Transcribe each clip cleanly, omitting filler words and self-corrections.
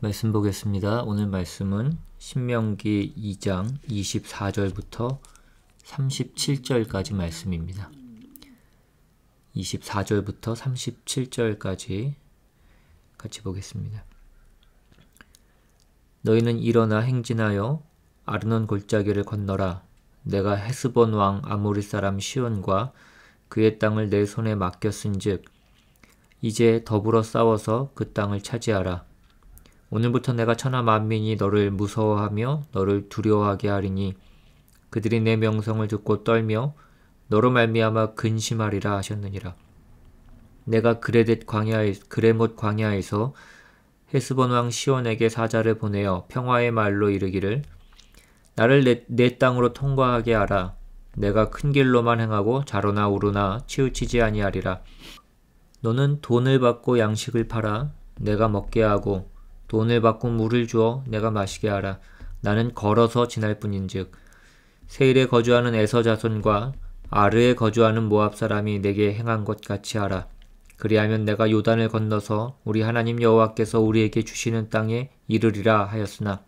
말씀 보겠습니다. 오늘 말씀은 신명기 2장 24절부터 37절까지 말씀입니다. 24절부터 37절까지 같이 보겠습니다. 너희는 일어나 행진하여 아르논 골짜기를 건너라. 내가 헤스본 왕 아모리 사람 시온과 그의 땅을 내 손에 맡겼은즉 이제 더불어 싸워서 그 땅을 차지하라. 오늘부터 내가 천하 만민이 너를 무서워하며 너를 두려워하게 하리니 그들이 내 명성을 듣고 떨며 너로 말미암아 근심하리라 하셨느니라. 내가 그레못 광야에서 헤스본 왕 시온에게 사자를 보내어 평화의 말로 이르기를 나를 내 땅으로 통과하게 하라. 내가 큰 길로만 행하고 좌로나 우로나 치우치지 아니하리라. 너는 돈을 받고 양식을 팔아 내가 먹게 하고 돈을 받고 물을 주어 내가 마시게 하라. 나는 걸어서 지날 뿐인즉 세일에 거주하는 에서 자손과 아르에 거주하는 모압 사람이 내게 행한 것 같이 하라. 그리하면 내가 요단을 건너서 우리 하나님 여호와께서 우리에게 주시는 땅에 이르리라 하였으나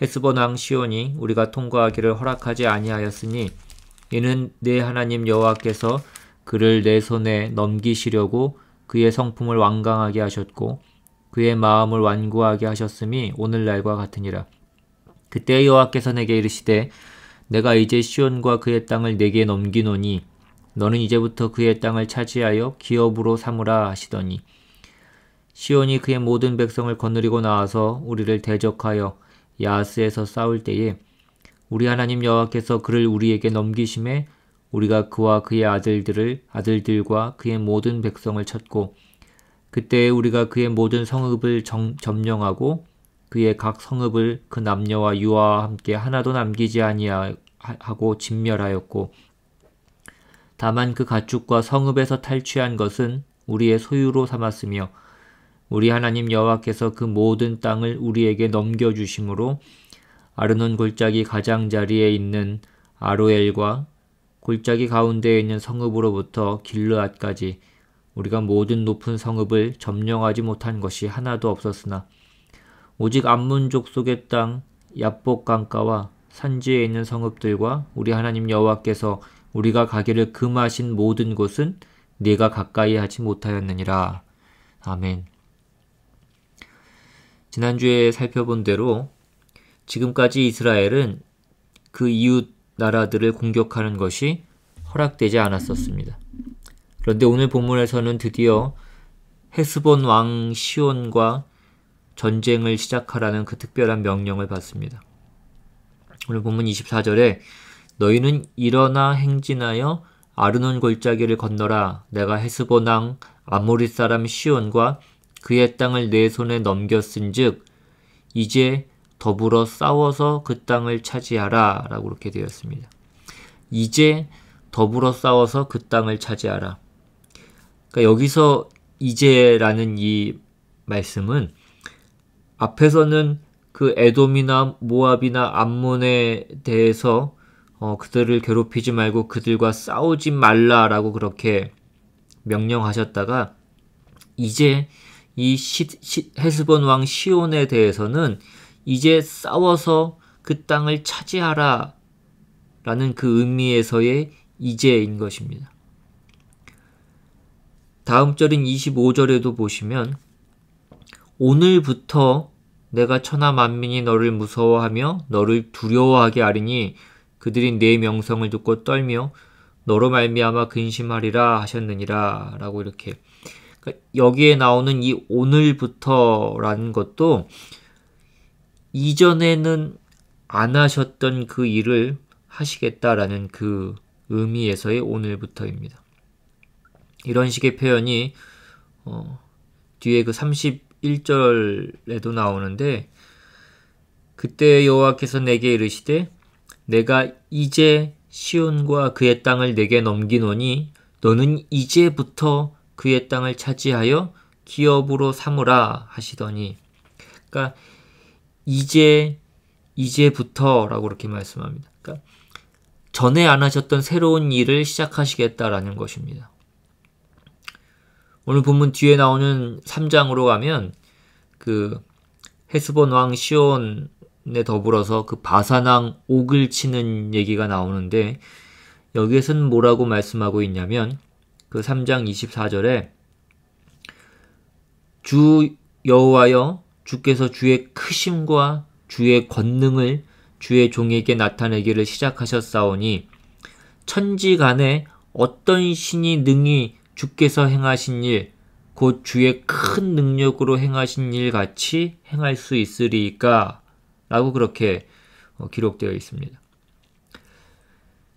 헤스본 왕 시온이 우리가 통과하기를 허락하지 아니하였으니 이는 내 하나님 여호와께서 그를 내 손에 넘기시려고 그의 성품을 완강하게 하셨고 그의 마음을 완고하게 하셨음이 오늘날과 같으니라. 그때 여호와께서 내게 이르시되 내가 이제 시온과 그의 땅을 내게 넘기노니 너는 이제부터 그의 땅을 차지하여 기업으로 삼으라 하시더니 시온이 그의 모든 백성을 거느리고 나와서 우리를 대적하여 야스에서 싸울 때에 우리 하나님 여호와께서 그를 우리에게 넘기심에 우리가 그와 그의 아들들과 그의 모든 백성을 쳤고 그때에 우리가 그의 모든 성읍을 점령하고 그의 각 성읍을 그 남녀와 유아와 함께 하나도 남기지 아니하고 진멸하였고 다만 그 가축과 성읍에서 탈취한 것은 우리의 소유로 삼았으며 우리 하나님 여호와께서 그 모든 땅을 우리에게 넘겨주심으로 아르논 골짜기 가장자리에 있는 아로엘과 골짜기 가운데에 있는 성읍으로부터 길르앗까지 우리가 모든 높은 성읍을 점령하지 못한 것이 하나도 없었으나 오직 암몬 족속의 땅 얍복 강가와 산지에 있는 성읍들과 우리 하나님 여호와께서 우리가 가기를 금하신 모든 곳은 네가 가까이 하지 못하였느니라. 아멘. 지난주에 살펴본 대로 지금까지 이스라엘은 그 이웃 나라들을 공격하는 것이 허락되지 않았었습니다. 그런데 오늘 본문에서는 드디어 헤스본 왕 시온과 전쟁을 시작하라는 그 특별한 명령을 받습니다. 오늘 본문 24절에 너희는 일어나 행진하여 아르논 골짜기를 건너라. 내가 헤스본 왕 아모리 사람 시온과 그의 땅을 내 손에 넘겼은즉 이제 더불어 싸워서 그 땅을 차지하라 라고 그렇게 되었습니다. 이제 더불어 싸워서 그 땅을 차지하라. 그러니까 여기서 이제라는 이 말씀은 앞에서는 그 에돔이나 모압이나 암몬에 대해서 그들을 괴롭히지 말고 그들과 싸우지 말라라고 그렇게 명령하셨다가 이제 이 헤스본 왕 시온에 대해서는 이제 싸워서 그 땅을 차지하라 라는 그 의미에서의 이제인 것입니다. 다음 절인 25절에도 보시면 오늘부터 내가 천하 만민이 너를 무서워하며 너를 두려워하게 하리니 그들이 내 명성을 듣고 떨며 너로 말미암아 근심하리라 하셨느니라 라고 이렇게 그러니까 여기에 나오는 이 오늘부터라는 것도 이전에는 안 하셨던 그 일을 하시겠다라는 그 의미에서의 오늘부터입니다. 이런 식의 표현이 뒤에 그 31절에도 나오는데 그때 여호와께서 내게 이르시되 내가 이제 시온과 그의 땅을 내게 넘기노니 너는 이제부터 그의 땅을 차지하여 기업으로 삼으라 하시더니 그러니까 이제부터라고 그렇게 말씀합니다. 그러니까 전에 안 하셨던 새로운 일을 시작하시겠다라는 것입니다. 오늘 본문 뒤에 나오는 3장으로 가면 그 헤스본 왕 시온에 더불어서 그 바산 왕 옥을 치는 얘기가 나오는데, 여기에서는 뭐라고 말씀하고 있냐면 그 3장 24절에 주 여호와여, 주께서 주의 크심과 주의 권능을 주의 종에게 나타내기를 시작하셨사오니 천지간에 어떤 신이 능히 주께서 행하신 일, 곧 주의 큰 능력으로 행하신 일 같이 행할 수 있으리까? 라고 그렇게 기록되어 있습니다.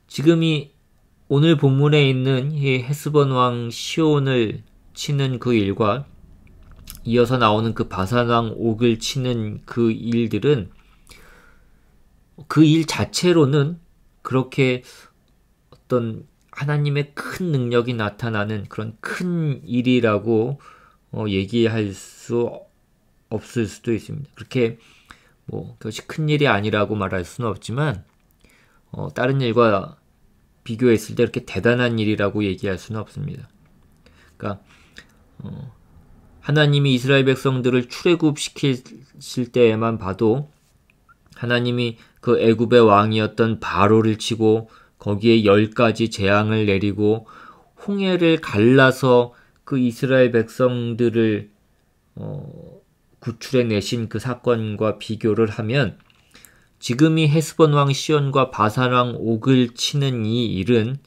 지금 이 오늘 본문에 있는 이 헤스본 왕 시온을 치는 그 일과 이어서 나오는 그 바산 왕 옥을 치는 그 일들은 그 일 자체로는 그렇게 어떤 하나님의 큰 능력이 나타나는 그런 큰 일이라고 얘기할 수 없을 수도 있습니다. 그렇게 그것이 큰 일이 아니라고 말할 수는 없지만 다른 일과 비교했을 때 이렇게 대단한 일이라고 얘기할 수는 없습니다. 그러니까 하나님이 이스라엘 백성들을 출애굽시키실 때에만 봐도 하나님이 그 애굽의 왕이었던 바로를 치고 거기에 10가지 재앙을 내리고 홍해를 갈라서 그 이스라엘 백성들을 구출해 내신 그 사건과 비교를 하면 지금 이 헤스본 왕 시온과 바산 왕 옥을 치는 이 일은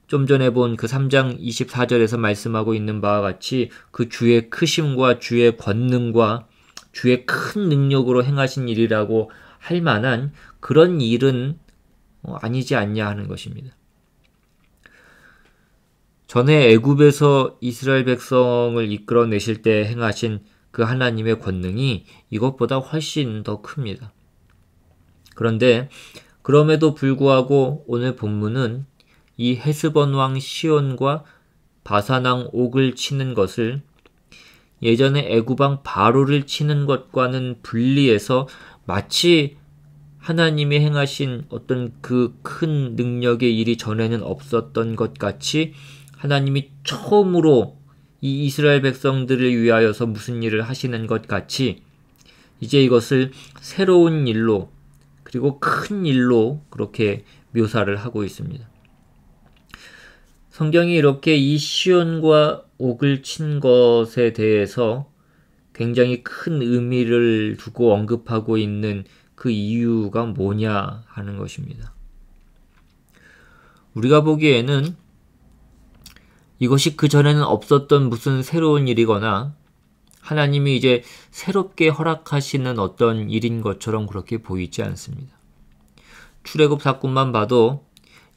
좀 전에 본 그 3장 24절에서 말씀하고 있는 바와 같이 그 주의 크심과 주의 권능과 주의 큰 능력으로 행하신 일이라고 할 만한 그런 일은 아니지 않냐 하는 것입니다. 전에 애굽에서 이스라엘 백성을 이끌어내실 때 행하신 그 하나님의 권능이 이것보다 훨씬 더 큽니다. 그런데 그럼에도 불구하고 오늘 본문은 이 헤스본 왕 시온과 바산 왕 옥을 치는 것을 예전에 애굽 왕 바로를 치는 것과는 분리해서 마치 하나님이 행하신 어떤 그 큰 능력의 일이 전에는 없었던 것 같이 하나님이 처음으로 이 이스라엘 백성들을 위하여서 무슨 일을 하시는 것 같이 이제 이것을 새로운 일로 그리고 큰 일로 그렇게 묘사를 하고 있습니다. 성경이 이렇게 이 시온과 옥을 친 것에 대해서 굉장히 큰 의미를 두고 언급하고 있는 그 이유가 뭐냐 하는 것입니다. 우리가 보기에는 이것이 그전에는 없었던 무슨 새로운 일이거나 하나님이 이제 새롭게 허락하시는 어떤 일인 것처럼 그렇게 보이지 않습니다. 출애굽 사건만 봐도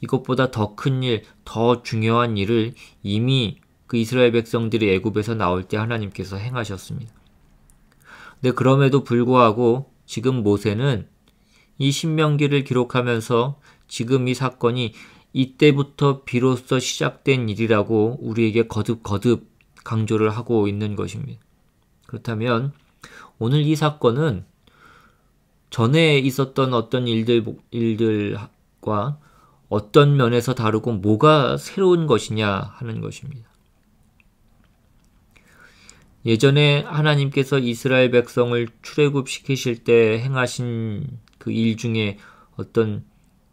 이것보다 더 큰 일, 더 중요한 일을 이미 그 이스라엘 백성들이 애굽에서 나올 때 하나님께서 행하셨습니다. 근데 그럼에도 불구하고 지금 모세는 이 신명기를 기록하면서 지금 이 사건이 이때부터 비로소 시작된 일이라고 우리에게 거듭 강조를 하고 있는 것입니다. 그렇다면 오늘 이 사건은 전에 있었던 어떤 일들과 어떤 면에서 다르고 뭐가 새로운 것이냐 하는 것입니다. 예전에 하나님께서 이스라엘 백성을 출애굽시키실 때 행하신 그 일 중에 어떤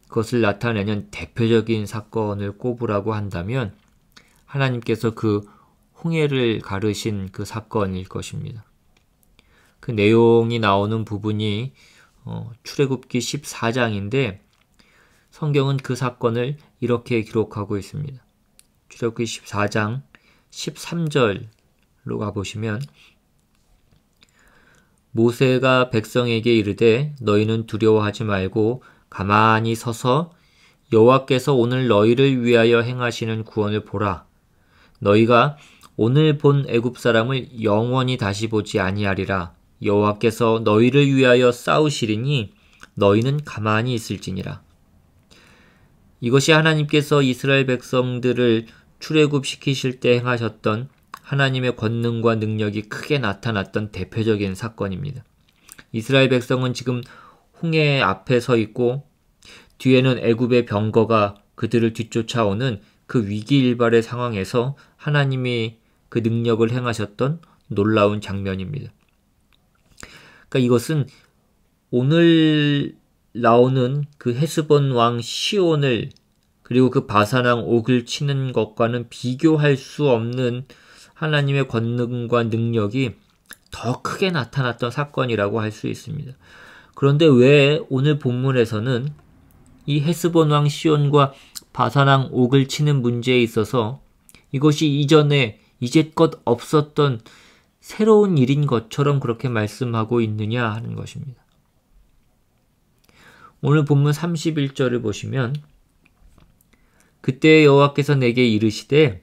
것을 나타내는 대표적인 사건을 꼽으라고 한다면 하나님께서 그 홍해를 가르신 그 사건일 것입니다. 그 내용이 나오는 부분이 출애굽기 14장인데 성경은 그 사건을 이렇게 기록하고 있습니다. 출애굽기 14장 13절로 가보시면 모세가 백성에게 이르되 너희는 두려워하지 말고 가만히 서서 여호와께서 오늘 너희를 위하여 행하시는 구원을 보라. 너희가 오늘 본 애굽 사람을 영원히 다시 보지 아니하리라. 여호와께서 너희를 위하여 싸우시리니 너희는 가만히 있을지니라. 이것이 하나님께서 이스라엘 백성들을 출애굽시키실 때 행하셨던 하나님의 권능과 능력이 크게 나타났던 대표적인 사건입니다. 이스라엘 백성은 지금 홍해 앞에 서 있고 뒤에는 애굽의 병거가 그들을 뒤쫓아오는 그 위기일발의 상황에서 하나님이 그 능력을 행하셨던 놀라운 장면입니다. 그러니까 이것은 오늘 나오는 그 헤스본 왕 시온을 그리고 그 바산왕 옥을 치는 것과는 비교할 수 없는 하나님의 권능과 능력이 더 크게 나타났던 사건이라고 할 수 있습니다. 그런데 왜 오늘 본문에서는 이 헤스본 왕 시온과 바산왕 옥을 치는 문제에 있어서 이것이 이전에 이제껏 없었던 새로운 일인 것처럼 그렇게 말씀하고 있느냐 하는 것입니다. 오늘 본문 31절을 보시면 그때 여호와께서 내게 이르시되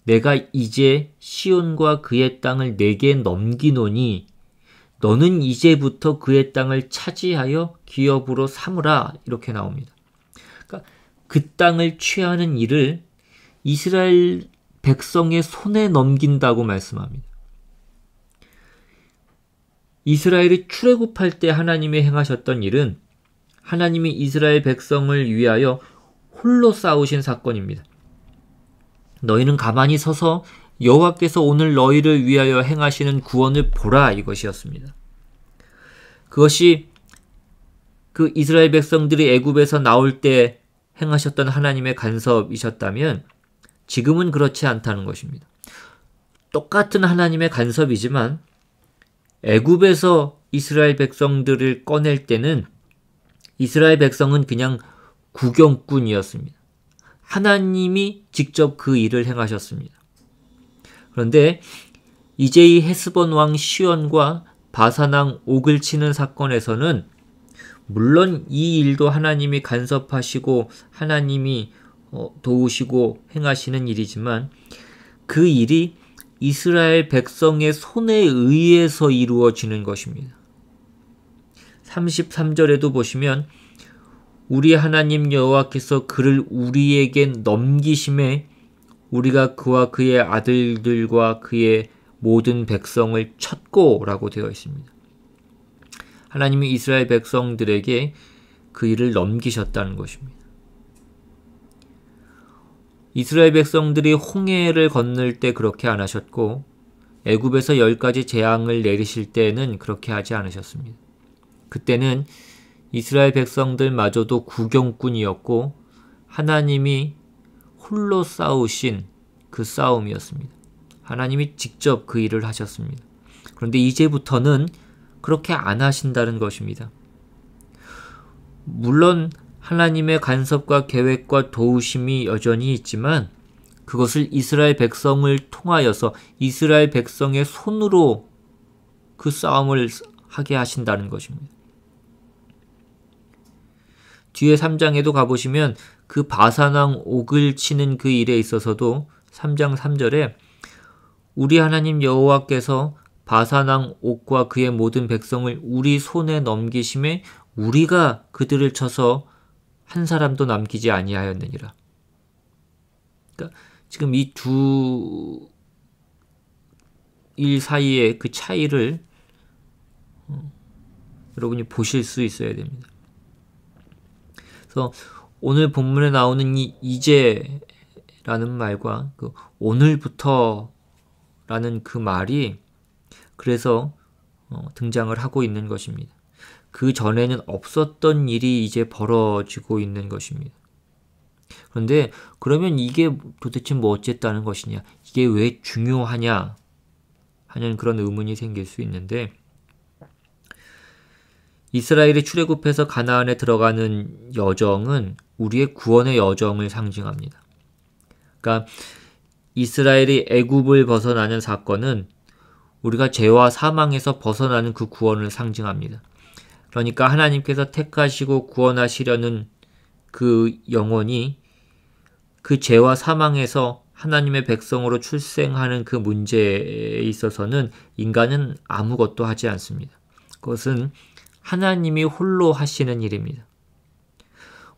내가 이제 시온과 그의 땅을 내게 넘기노니 너는 이제부터 그의 땅을 차지하여 기업으로 삼으라 이렇게 나옵니다. 그러니까 그 땅을 취하는 일을 이스라엘 백성의 손에 넘긴다고 말씀합니다. 이스라엘이 출애굽할 때 하나님이 행하셨던 일은 하나님이 이스라엘 백성을 위하여 홀로 싸우신 사건입니다. 너희는 가만히 서서 여호와께서 오늘 너희를 위하여 행하시는 구원을 보라 이것이었습니다. 그것이 그 이스라엘 백성들이 애굽에서 나올 때 행하셨던 하나님의 간섭이셨다면 지금은 그렇지 않다는 것입니다. 똑같은 하나님의 간섭이지만 애굽에서 이스라엘 백성들을 꺼낼 때는 이스라엘 백성은 그냥 구경꾼이었습니다. 하나님이 직접 그 일을 행하셨습니다. 그런데 이제 이 헤스본 왕 시온과 바산 왕 옥을 치는 사건에서는 물론 이 일도 하나님이 간섭하시고 하나님이 도우시고 행하시는 일이지만 그 일이 이스라엘 백성의 손에 의해서 이루어지는 것입니다. 33절에도 보시면 우리 하나님 여호와께서 그를 우리에게 넘기심에 우리가 그와 그의 아들들과 그의 모든 백성을 쳤고라고 되어 있습니다. 하나님이 이스라엘 백성들에게 그 일을 넘기셨다는 것입니다. 이스라엘 백성들이 홍해를 건널 때 그렇게 안 하셨고 애굽에서 10가지 재앙을 내리실 때는 그렇게 하지 않으셨습니다. 그때는 이스라엘 백성들마저도 구경꾼이었고 하나님이 홀로 싸우신 그 싸움이었습니다. 하나님이 직접 그 일을 하셨습니다. 그런데 이제부터는 그렇게 안 하신다는 것입니다. 물론 하나님의 간섭과 계획과 도우심이 여전히 있지만 그것을 이스라엘 백성을 통하여서 이스라엘 백성의 손으로 그 싸움을 하게 하신다는 것입니다. 뒤에 3장에도 가보시면 그 바산왕 옥을 치는 그 일에 있어서도 3장 3절에 우리 하나님 여호와께서 바산왕 옥과 그의 모든 백성을 우리 손에 넘기심에 우리가 그들을 쳐서 한 사람도 남기지 아니하였느니라. 그러니까 지금 이 두 일 사이의 그 차이를 여러분이 보실 수 있어야 됩니다. 그래서 오늘 본문에 나오는 이 이제라는 말과 그 오늘부터라는 그 말이 그래서 등장을 하고 있는 것입니다. 그 전에는 없었던 일이 이제 벌어지고 있는 것입니다. 그런데 그러면 이게 도대체 뭐 어쨌다는 것이냐? 이게 왜 중요하냐? 하는 그런 의문이 생길 수 있는데 이스라엘이 출애굽해서 가나안에 들어가는 여정은 우리의 구원의 여정을 상징합니다. 그러니까 이스라엘이 애굽을 벗어나는 사건은 우리가 죄와 사망에서 벗어나는 그 구원을 상징합니다. 그러니까 하나님께서 택하시고 구원하시려는 그 영혼이 그 죄와 사망에서 하나님의 백성으로 출생하는 그 문제에 있어서는 인간은 아무것도 하지 않습니다. 그것은 하나님이 홀로 하시는 일입니다.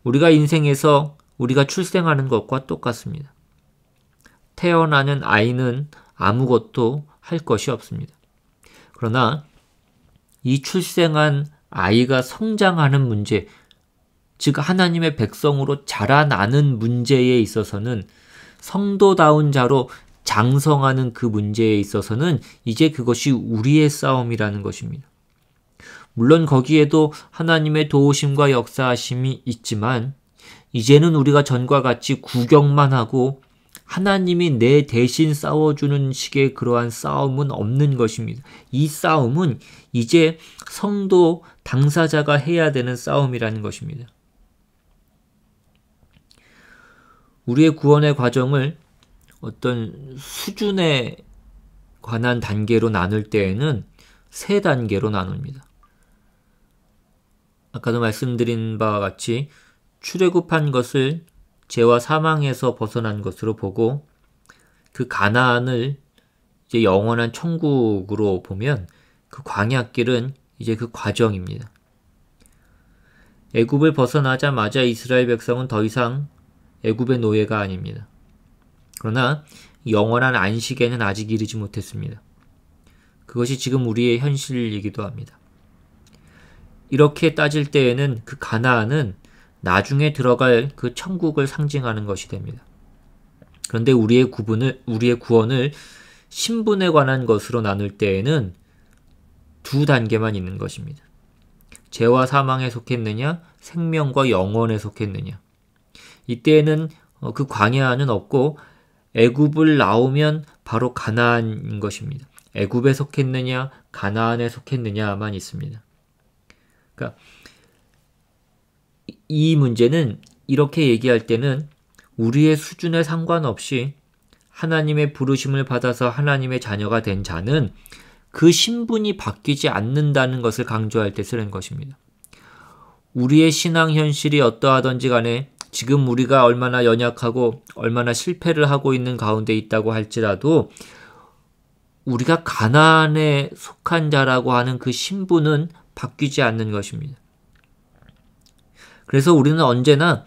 우리가 인생에서 우리가 출생하는 것과 똑같습니다. 태어나는 아이는 아무것도 할 것이 없습니다. 그러나 이 출생한 아이가 성장하는 문제, 즉 하나님의 백성으로 자라나는 문제에 있어서는 성도다운 자로 장성하는 그 문제에 있어서는 이제 그것이 우리의 싸움이라는 것입니다. 물론 거기에도 하나님의 도우심과 역사하심이 있지만 이제는 우리가 전과 같이 구경만 하고 하나님이 내 대신 싸워주는 식의 그러한 싸움은 없는 것입니다. 이 싸움은 이제 성도 당사자가 해야 되는 싸움이라는 것입니다. 우리의 구원의 과정을 어떤 수준에 관한 단계로 나눌 때에는 세 단계로 나눕니다. 아까도 말씀드린 바와 같이 출애굽한 것을 죄와 사망에서 벗어난 것으로 보고 그 가나안을 이제 영원한 천국으로 보면 그 광야길은 이제 그 과정입니다. 애굽을 벗어나자마자 이스라엘 백성은 더 이상 애굽의 노예가 아닙니다. 그러나 영원한 안식에는 아직 이르지 못했습니다. 그것이 지금 우리의 현실이기도 합니다. 이렇게 따질 때에는 그 가나안은 나중에 들어갈 그 천국을 상징하는 것이 됩니다. 그런데 우리의 구원을 신분에 관한 것으로 나눌 때에는 두 단계만 있는 것입니다. 죄와 사망에 속했느냐, 생명과 영원에 속했느냐. 이때에는 그 광야는 없고 애굽을 나오면 바로 가나안인 것입니다. 애굽에 속했느냐, 가나안에 속했느냐만 있습니다. 그러니까 이 문제는 이렇게 얘기할 때는 우리의 수준에 상관없이 하나님의 부르심을 받아서 하나님의 자녀가 된 자는 그 신분이 바뀌지 않는다는 것을 강조할 때 쓰는 것입니다. 우리의 신앙 현실이 어떠하든지 간에 지금 우리가 얼마나 연약하고 얼마나 실패를 하고 있는 가운데 있다고 할지라도 우리가 가나안에 속한 자라고 하는 그 신분은 바뀌지 않는 것입니다. 그래서 우리는 언제나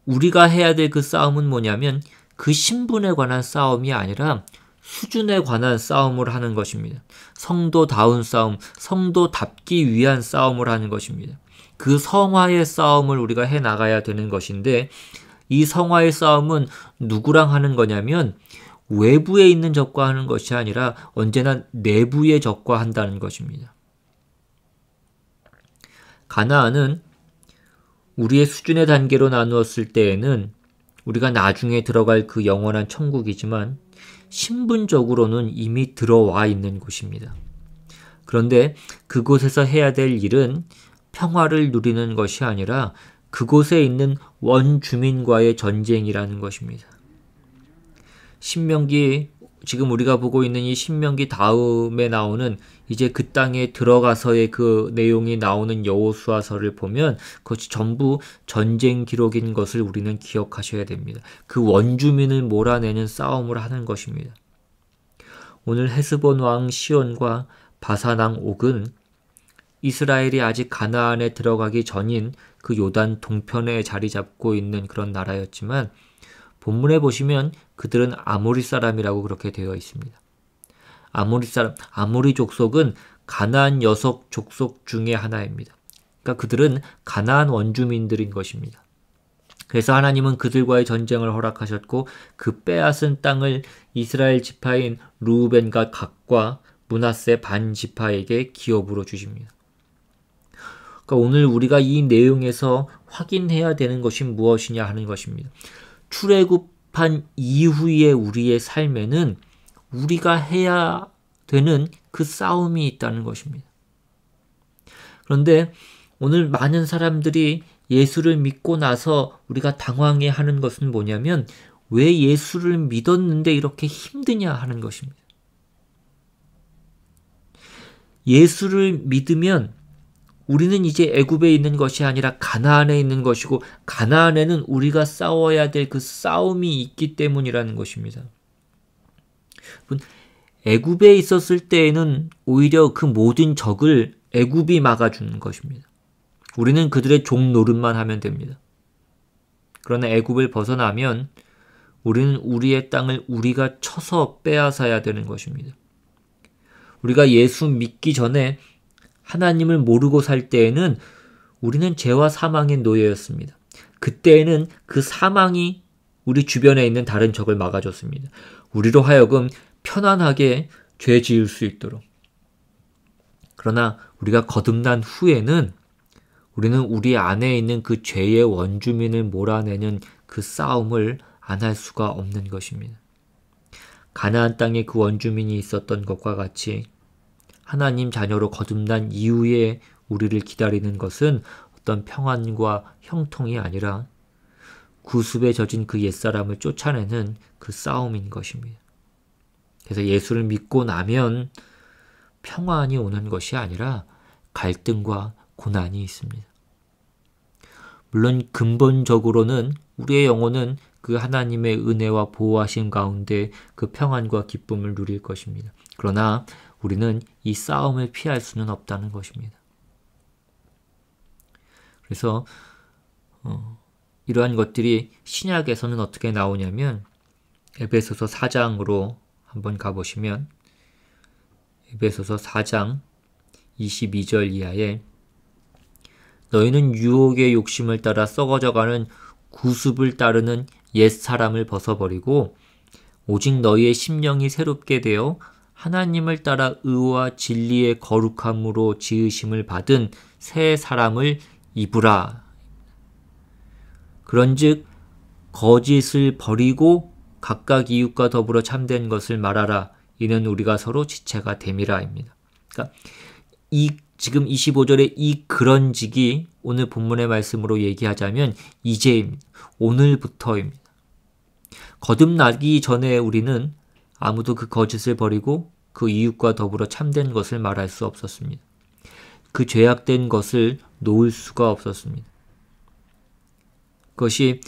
우리가 해야 될 그 싸움은 뭐냐면 그 신분에 관한 싸움이 아니라 수준에 관한 싸움을 하는 것입니다. 성도다운 싸움, 성도답기 위한 싸움을 하는 것입니다. 그 성화의 싸움을 우리가 해나가야 되는 것인데 이 성화의 싸움은 누구랑 하는 거냐면 외부에 있는 적과 하는 것이 아니라 언제나 내부의 적과 한다는 것입니다. 가나안은 우리의 수준의 단계로 나누었을 때에는 우리가 나중에 들어갈 그 영원한 천국이지만 신분적으로는 이미 들어와 있는 곳입니다. 그런데 그곳에서 해야 될 일은 평화를 누리는 것이 아니라 그곳에 있는 원주민과의 전쟁이라는 것입니다. 신명기, 지금 우리가 보고 있는 이 신명기 다음에 나오는 이제 그 땅에 들어가서의 그 내용이 나오는 여호수아서를 보면 그것이 전부 전쟁 기록인 것을 우리는 기억하셔야 됩니다. 그 원주민을 몰아내는 싸움을 하는 것입니다. 오늘 헤스본 왕 시온과 바산 왕 옥은 이스라엘이 아직 가나안에 들어가기 전인 그 요단 동편에 자리 잡고 있는 그런 나라였지만 본문에 보시면 그들은 아모리 사람이라고 그렇게 되어 있습니다. 아모리 족속은 가나안 여섯 족속 중에 하나입니다. 그러니까 그들은 가나안 원주민들인 것입니다. 그래서 하나님은 그들과의 전쟁을 허락하셨고 그 빼앗은 땅을 이스라엘 지파인 르우벤과 갓과 므낫세 반 지파에게 기업으로 주십니다. 그러니까 오늘 우리가 이 내용에서 확인해야 되는 것이 무엇이냐 하는 것입니다. 출애굽한 이후의 우리의 삶에는 우리가 해야 되는 그 싸움이 있다는 것입니다. 그런데 오늘 많은 사람들이 예수를 믿고 나서 우리가 당황해하는 것은 뭐냐면 왜 예수를 믿었는데 이렇게 힘드냐 하는 것입니다. 예수를 믿으면 우리는 이제 애굽에 있는 것이 아니라 가나안에 있는 것이고 가나안에는 우리가 싸워야 될 그 싸움이 있기 때문이라는 것입니다. 애굽에 있었을 때에는 오히려 그 모든 적을 애굽이 막아주는 것입니다. 우리는 그들의 종 노릇만 하면 됩니다. 그러나 애굽을 벗어나면 우리는 우리의 땅을 우리가 쳐서 빼앗아야 되는 것입니다. 우리가 예수 믿기 전에 하나님을 모르고 살 때에는 우리는 죄와 사망의 노예였습니다. 그때에는 그 사망이 우리 주변에 있는 다른 적을 막아줬습니다. 우리로 하여금 편안하게 죄 지을 수 있도록. 그러나 우리가 거듭난 후에는 우리는 우리 안에 있는 그 죄의 원주민을 몰아내는 그 싸움을 안 할 수가 없는 것입니다. 가나안 땅에 그 원주민이 있었던 것과 같이 하나님 자녀로 거듭난 이후에 우리를 기다리는 것은 어떤 평안과 형통이 아니라 구습에 젖은 그 옛사람을 쫓아내는 그 싸움인 것입니다. 그래서 예수를 믿고 나면 평안이 오는 것이 아니라 갈등과 고난이 있습니다. 물론 근본적으로는 우리의 영혼은 그 하나님의 은혜와 보호하심 가운데 그 평안과 기쁨을 누릴 것입니다. 그러나 우리는 이 싸움을 피할 수는 없다는 것입니다. 그래서 이러한 것들이 신약에서는 어떻게 나오냐면 에베소서 4장으로 한번 가보시면 에베소서 4장 22절 이하에 너희는 유혹의 욕심을 따라 썩어져가는 구습을 따르는 옛사람을 벗어버리고 오직 너희의 심령이 새롭게 되어 하나님을 따라 의와 진리의 거룩함으로 지으심을 받은 새 사람을 입으라. 그런즉 거짓을 버리고 각각 이웃과 더불어 참된 것을 말하라. 이는 우리가 서로 지체가 됨이라입니다. 그러니까 지금 25절의 이 그런직이 오늘 본문의 말씀으로 얘기하자면 이제입니다. 오늘부터입니다. 거듭나기 전에 우리는 아무도 그 거짓을 버리고 그 이웃과 더불어 참된 것을 말할 수 없었습니다. 그 죄악된 것을 놓을 수가 없었습니다. 그것이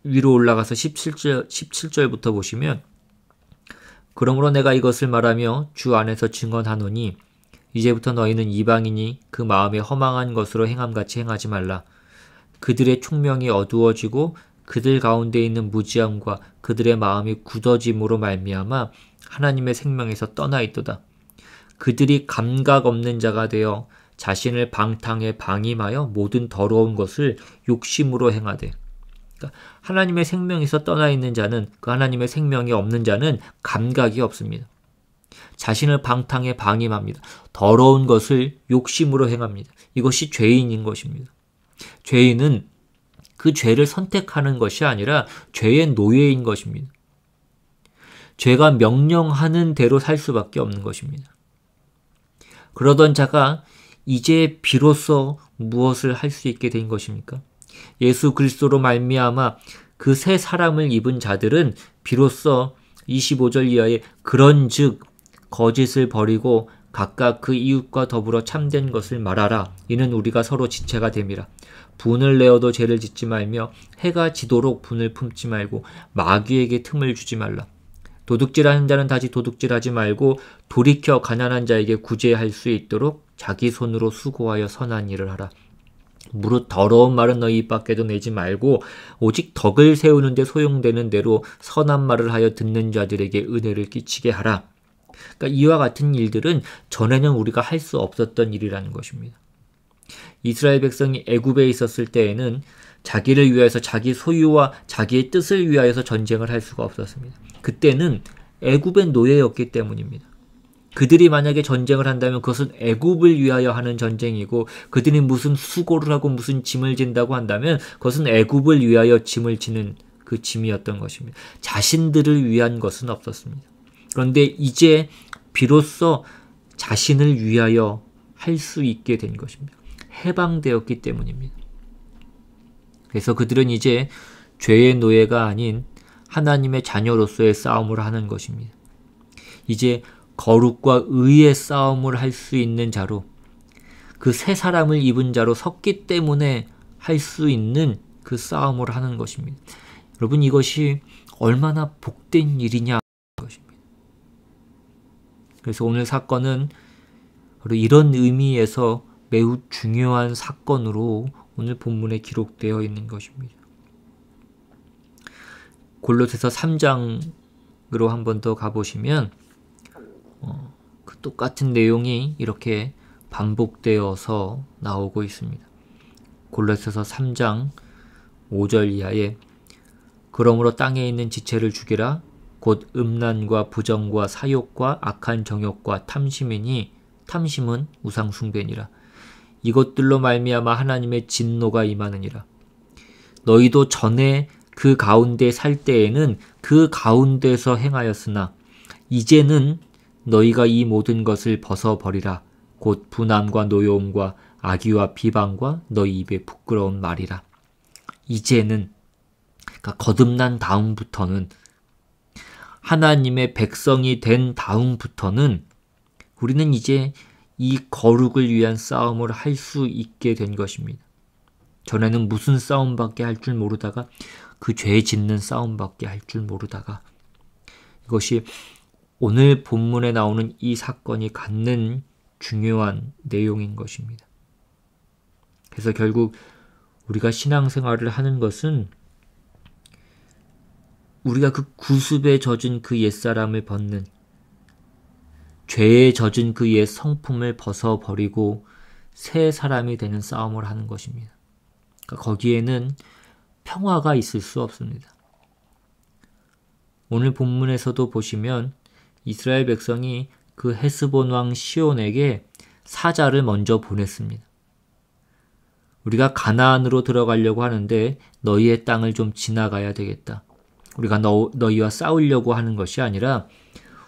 위로 올라가서 17절부터 보시면 그러므로 내가 이것을 말하며 주 안에서 증언하노니 이제부터 너희는 이방인이 그 마음에 허망한 것으로 행함같이 행하지 말라. 그들의 총명이 어두워지고 그들 가운데 있는 무지함과 그들의 마음이 굳어짐으로 말미암아 하나님의 생명에서 떠나 있도다. 그들이 감각 없는 자가 되어 자신을 방탕에 방임하여 모든 더러운 것을 욕심으로 행하되. 그러니까 하나님의 생명에서 떠나 있는 자는, 그 하나님의 생명이 없는 자는 감각이 없습니다. 자신을 방탕에 방임합니다. 더러운 것을 욕심으로 행합니다. 이것이 죄인인 것입니다. 죄인은 그 죄를 선택하는 것이 아니라 죄의 노예인 것입니다. 죄가 명령하는 대로 살 수밖에 없는 것입니다. 그러던 자가 이제 비로소 무엇을 할 수 있게 된 것입니까? 예수 그리스도로 말미암아 그 새 사람을 입은 자들은 비로소 25절 이하에 그런즉 거짓을 버리고 각각 그 이웃과 더불어 참된 것을 말하라. 이는 우리가 서로 지체가 됨이라. 분을 내어도 죄를 짓지 말며 해가 지도록 분을 품지 말고 마귀에게 틈을 주지 말라. 도둑질하는 자는 다시 도둑질하지 말고 돌이켜 가난한 자에게 구제할 수 있도록 자기 손으로 수고하여 선한 일을 하라. 무릇 더러운 말은 너희 입 밖에도 내지 말고 오직 덕을 세우는 데 소용되는 대로 선한 말을 하여 듣는 자들에게 은혜를 끼치게 하라. 그러니까 이와 같은 일들은 전에는 우리가 할 수 없었던 일이라는 것입니다. 이스라엘 백성이 애굽에 있었을 때에는 자기를 위하여서 자기 소유와 자기의 뜻을 위하여서 전쟁을 할 수가 없었습니다. 그때는 애굽의 노예였기 때문입니다. 그들이 만약에 전쟁을 한다면 그것은 애굽을 위하여 하는 전쟁이고 그들이 무슨 수고를 하고 무슨 짐을 진다고 한다면 그것은 애굽을 위하여 짐을 지는 그 짐이었던 것입니다. 자신들을 위한 것은 없었습니다. 그런데 이제 비로소 자신을 위하여 할 수 있게 된 것입니다. 해방되었기 때문입니다. 그래서 그들은 이제 죄의 노예가 아닌 하나님의 자녀로서의 싸움을 하는 것입니다. 이제 거룩과 의의 싸움을 할 수 있는 자로, 그 새 사람을 입은 자로 섰기 때문에 할 수 있는 그 싸움을 하는 것입니다. 여러분, 이것이 얼마나 복된 일이냐 것입니다. 그래서 오늘 사건은 바로 이런 의미에서 매우 중요한 사건으로 오늘 본문에 기록되어 있는 것입니다. 골로새서 3장으로 한 번 더 가보시면 그 똑같은 내용이 이렇게 반복되어서 나오고 있습니다. 골로새서 3장 5절 이하에 그러므로 땅에 있는 지체를 죽이라 곧 음란과 부정과 사욕과 악한 정욕과 탐심이니 탐심은 우상 숭배니라. 이것들로 말미암아 하나님의 진노가 임하느니라. 너희도 전에 그 가운데 살 때에는 그 가운데서 행하였으나 이제는 너희가 이 모든 것을 벗어버리라. 곧 분함과 노여움과 악의와 비방과 너희 입에 부끄러운 말이라. 이제는, 그러니까 거듭난 다음부터는, 하나님의 백성이 된 다음부터는 우리는 이제 이 거룩을 위한 싸움을 할 수 있게 된 것입니다. 전에는 무슨 싸움밖에 할 줄 모르다가 그 죄 짓는 싸움밖에 할 줄 모르다가 이것이 오늘 본문에 나오는 이 사건이 갖는 중요한 내용인 것입니다. 그래서 결국 우리가 신앙생활을 하는 것은 우리가 그 구습에 젖은 그 옛사람을 벗는, 죄에 젖은 그 옛 성품을 벗어버리고 새 사람이 되는 싸움을 하는 것입니다. 그러니까 거기에는 평화가 있을 수 없습니다. 오늘 본문에서도 보시면 이스라엘 백성이 그 헤스본 왕 시온에게 사자를 먼저 보냈습니다. 우리가 가나안으로 들어가려고 하는데 너희의 땅을 좀 지나가야 되겠다. 우리가 너희와 싸우려고 하는 것이 아니라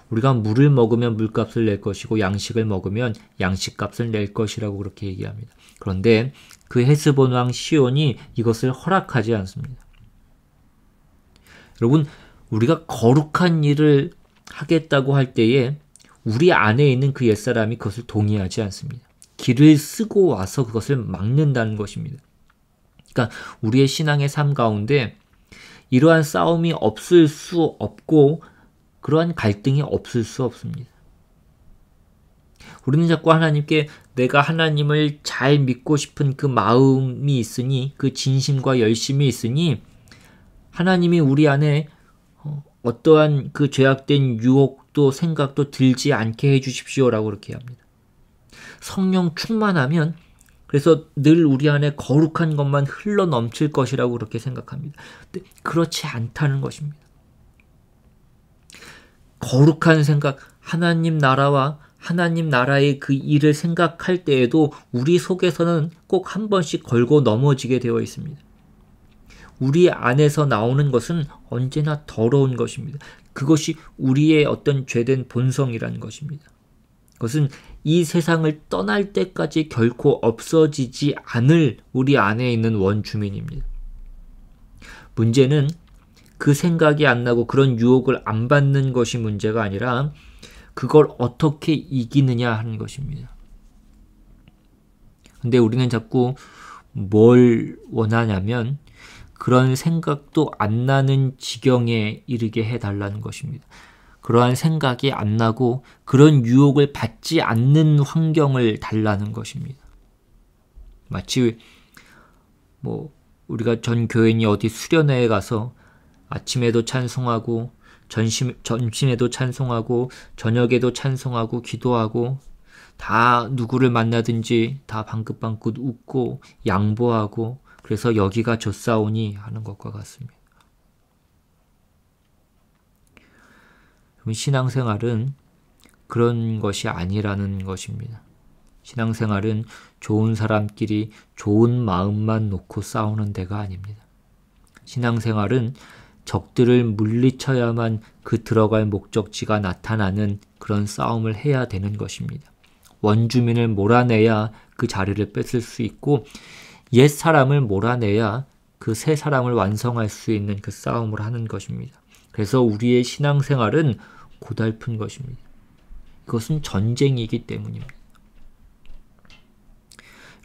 우리가 물을 먹으면 물값을 낼 것이고 양식을 먹으면 양식값을 낼 것이라고 그렇게 얘기합니다. 그런데 그 헤스본 왕 시온이 이것을 허락하지 않습니다. 여러분, 우리가 거룩한 일을 하겠다고 할 때에 우리 안에 있는 그 옛사람이 그것을 동의하지 않습니다. 길을 쓰고 와서 그것을 막는다는 것입니다. 그러니까 우리의 신앙의 삶 가운데 이러한 싸움이 없을 수 없고 그러한 갈등이 없을 수 없습니다. 우리는 자꾸 하나님께 내가 하나님을 잘 믿고 싶은 그 마음이 있으니, 그 진심과 열심이 있으니 하나님이 우리 안에 어떠한 그 죄악된 유혹도 생각도 들지 않게 해주십시오라고 그렇게 합니다. 성령 충만하면 그래서 늘 우리 안에 거룩한 것만 흘러 넘칠 것이라고 그렇게 생각합니다. 근데 그렇지 않다는 것입니다. 거룩한 생각, 하나님 나라와 하나님 나라의 그 일을 생각할 때에도 우리 속에서는 꼭 한 번씩 걸고 넘어지게 되어 있습니다. 우리 안에서 나오는 것은 언제나 더러운 것입니다. 그것이 우리의 어떤 죄된 본성이라는 것입니다. 그것은 이 세상을 떠날 때까지 결코 없어지지 않을 우리 안에 있는 원주민입니다. 문제는 그 생각이 안 나고 그런 유혹을 안 받는 것이 문제가 아니라 그걸 어떻게 이기느냐 하는 것입니다. 근데 우리는 자꾸 뭘 원하냐면 그런 생각도 안 나는 지경에 이르게 해달라는 것입니다. 그러한 생각이 안 나고 그런 유혹을 받지 않는 환경을 달라는 것입니다. 마치 우리가 전 교인이 어디 수련회에 가서 아침에도 찬송하고 점심에도 찬송하고 저녁에도 찬송하고 기도하고 다 누구를 만나든지 다 방긋방긋 웃고 양보하고 그래서 여기가 좋사오니 하는 것과 같습니다. 신앙생활은 그런 것이 아니라는 것입니다. 신앙생활은 좋은 사람끼리 좋은 마음만 놓고 싸우는 데가 아닙니다. 신앙생활은 적들을 물리쳐야만 그 들어갈 목적지가 나타나는 그런 싸움을 해야 되는 것입니다. 원주민을 몰아내야 그 자리를 뺏을 수 있고 옛 사람을 몰아내야 그 새 사람을 완성할 수 있는 그 싸움을 하는 것입니다. 그래서 우리의 신앙생활은 고달픈 것입니다. 이것은 전쟁이기 때문입니다.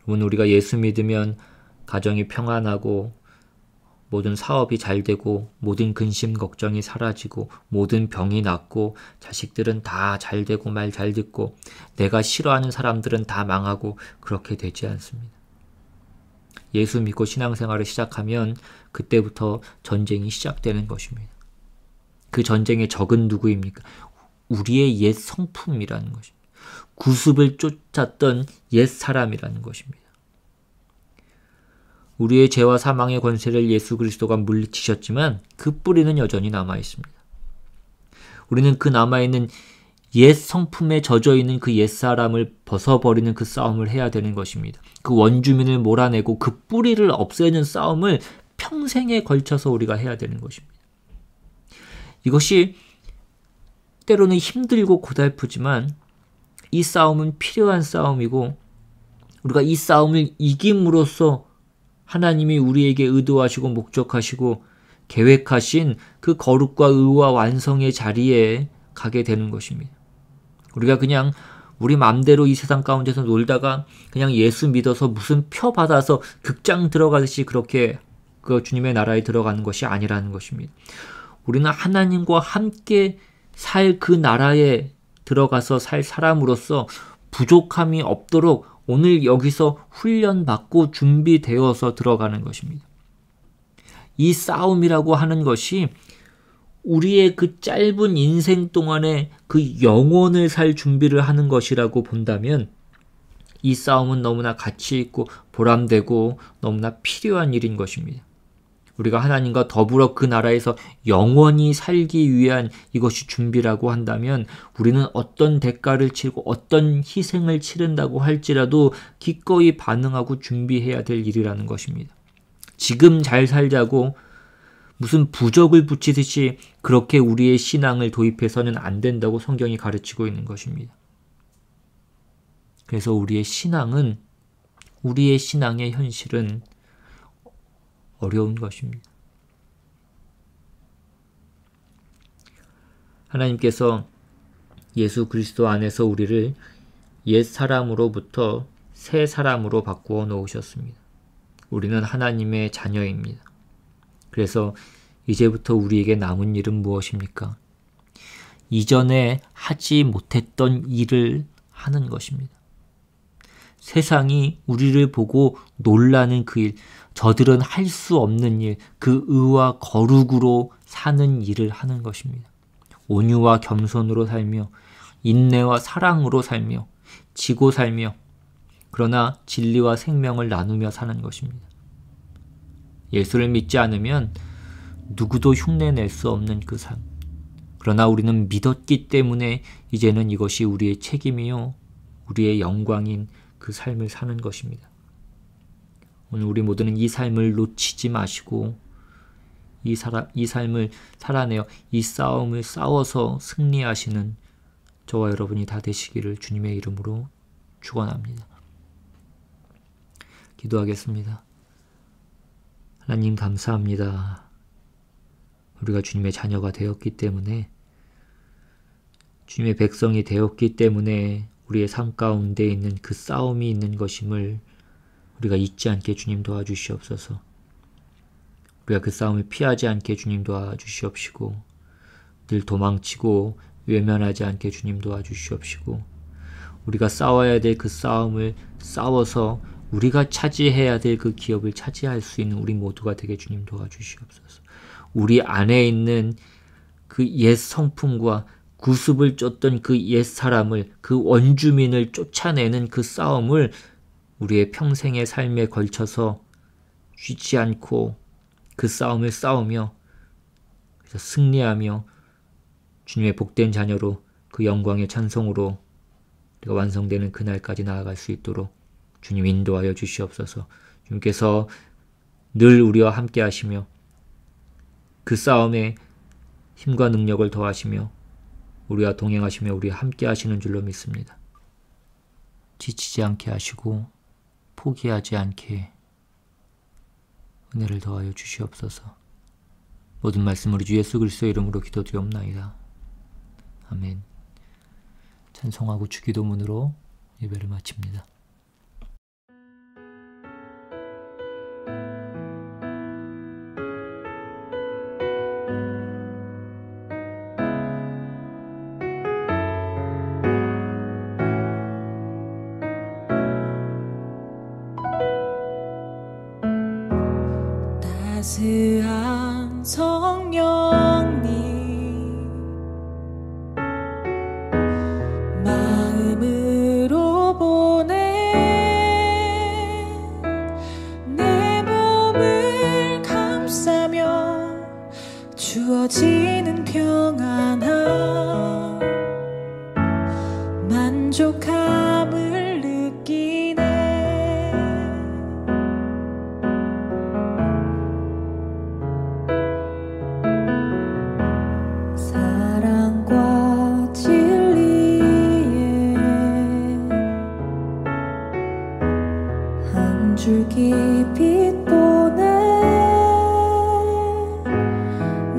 여러분, 우리가 예수 믿으면 가정이 평안하고 모든 사업이 잘 되고 모든 근심 걱정이 사라지고 모든 병이 낫고 자식들은 다 잘 되고 말 잘 듣고 내가 싫어하는 사람들은 다 망하고 그렇게 되지 않습니다. 예수 믿고 신앙생활을 시작하면 그때부터 전쟁이 시작되는 것입니다. 그 전쟁의 적은 누구입니까? 우리의 옛 성품이라는 것입니다. 구습을 쫓았던 옛 사람이라는 것입니다. 우리의 죄와 사망의 권세를 예수 그리스도가 물리치셨지만 그 뿌리는 여전히 남아있습니다. 우리는 그 남아있는 옛 성품에 젖어 있는 그 옛사람을 벗어버리는 그 싸움을 해야 되는 것입니다. 그 원주민을 몰아내고 그 뿌리를 없애는 싸움을 평생에 걸쳐서 우리가 해야 되는 것입니다. 이것이 때로는 힘들고 고달프지만 이 싸움은 필요한 싸움이고 우리가 이 싸움을 이김으로써 하나님이 우리에게 의도하시고 목적하시고 계획하신 그 거룩과 의와 완성의 자리에 가게 되는 것입니다. 우리가 그냥 우리 맘대로 이 세상 가운데서 놀다가 그냥 예수 믿어서 무슨 표 받아서 극장 들어가듯이 그렇게 그 주님의 나라에 들어가는 것이 아니라는 것입니다. 우리는 하나님과 함께 살 그 나라에 들어가서 살 사람으로서 부족함이 없도록 오늘 여기서 훈련받고 준비되어서 들어가는 것입니다. 이 싸움이라고 하는 것이 우리의 그 짧은 인생 동안에 그 영혼을 살 준비를 하는 것이라고 본다면 이 싸움은 너무나 가치 있고 보람되고 너무나 필요한 일인 것입니다. 우리가 하나님과 더불어 그 나라에서 영원히 살기 위한 이것이 준비라고 한다면 우리는 어떤 대가를 치르고 어떤 희생을 치른다고 할지라도 기꺼이 반응하고 준비해야 될 일이라는 것입니다. 지금 잘 살자고 무슨 부적을 붙이듯이 그렇게 우리의 신앙을 도입해서는 안 된다고 성경이 가르치고 있는 것입니다. 그래서 우리의 신앙의 현실은 어려운 것입니다. 하나님께서 예수 그리스도 안에서 우리를 옛 사람으로부터 새 사람으로 바꾸어 놓으셨습니다. 우리는 하나님의 자녀입니다. 그래서 이제부터 우리에게 남은 일은 무엇입니까? 이전에 하지 못했던 일을 하는 것입니다. 세상이 우리를 보고 놀라는 그 일, 저들은 할 수 없는 일, 그 의와 거룩으로 사는 일을 하는 것입니다. 온유와 겸손으로 살며 인내와 사랑으로 살며 지고 살며 그러나 진리와 생명을 나누며 사는 것입니다. 예수를 믿지 않으면 누구도 흉내낼 수 없는 그 삶. 그러나 우리는 믿었기 때문에 이제는 이것이 우리의 책임이요 우리의 영광인 그 삶을 사는 것입니다. 오늘 우리 모두는 이 삶을 놓치지 마시고 이 삶을 살아내어 이 싸움을 싸워서 승리하시는 저와 여러분이 다 되시기를 주님의 이름으로 축원합니다. 기도하겠습니다. 하나님 감사합니다. 우리가 주님의 자녀가 되었기 때문에 주님의 백성이 되었기 때문에 우리의 삶 가운데 있는 그 싸움이 있는 것임을 우리가 잊지 않게 주님 도와주시옵소서. 우리가 그 싸움을 피하지 않게 주님 도와주시옵시고 늘 도망치고 외면하지 않게 주님 도와주시옵시고 우리가 싸워야 될 그 싸움을 싸워서 우리가 차지해야 될 그 기업을 차지할 수 있는 우리 모두가 되게 주님 도와주시옵소서. 우리 안에 있는 그 옛 성품과 구습을 쫓던 그 옛 사람을 그 원주민을 쫓아내는 그 싸움을 우리의 평생의 삶에 걸쳐서 쉬지 않고 그 싸움을 싸우며 그래서 승리하며 주님의 복된 자녀로 그 영광의 찬송으로 우리가 완성되는 그날까지 나아갈 수 있도록 주님 인도하여 주시옵소서. 주님께서 늘 우리와 함께 하시며 그 싸움에 힘과 능력을 더하시며 우리와 동행하시며 우리와 함께 하시는 줄로 믿습니다. 지치지 않게 하시고 포기하지 않게 은혜를 더하여 주시옵소서. 모든 말씀 우리 주 예수 그리스도의 이름으로 기도드리옵나이다. 아멘. 찬송하고 주기도문으로 예배를 마칩니다. 따스한 성령님 마음으로 보내 내 몸을 감싸며 주어지는 평안함 줄기 빛 보내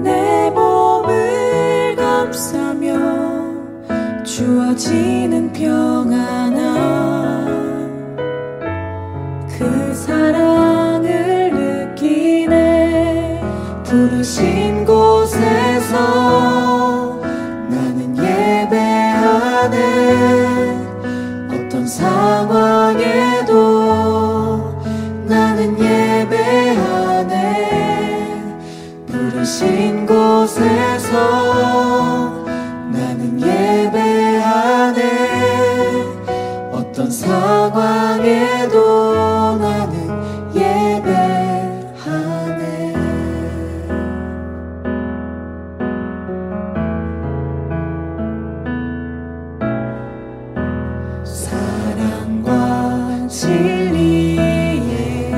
내 몸을 감싸며 주어지는 평안함 그 사랑을 느끼네 부르신 곳에서 나는 예배하네 어떤 상황에도 나는 예배하네 부르신 곳에서 나는 예배하네 어떤 상황에도 나는 예배하네 사랑과 진리에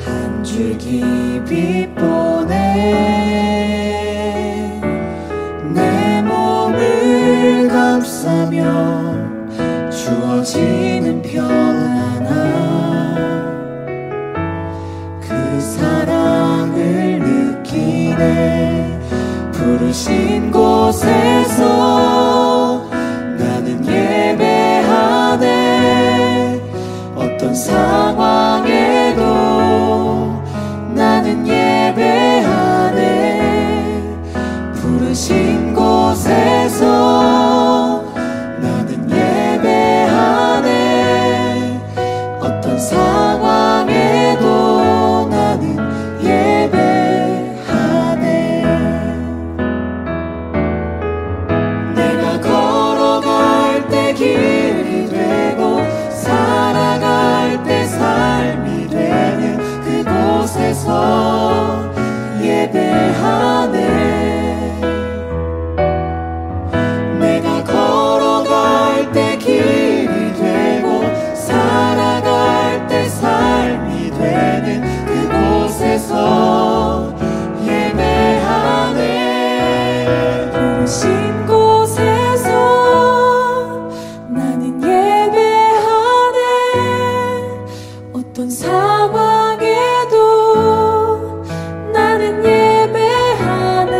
한 줄기 빛 보내 내 몸을 감싸며 주어지는 평안함 그 사랑을 느끼네 부르신 곳에서 나는 예배하네 어떤 상황에도 나는 예배하네 부르신 곳에서 나는 예배하네 어떤 상황에도 나는 예배하네 내가 걸어갈 때 길이 되고 살아갈 때 삶이 되는 그곳에서 예배하네 내가 걸어갈 때 길이 되고 살아갈 때 삶이 되는 그곳에서 예배하네 부르신 곳에서 나는 예배하네 어떤 상황에도 나는 예배하네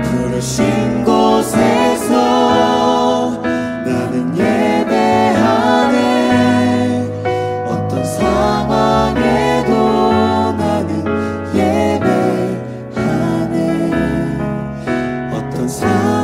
부르신 곳에서 나는 예배하네 어떤 상황에도 나는 예배하네 어떤 상황에도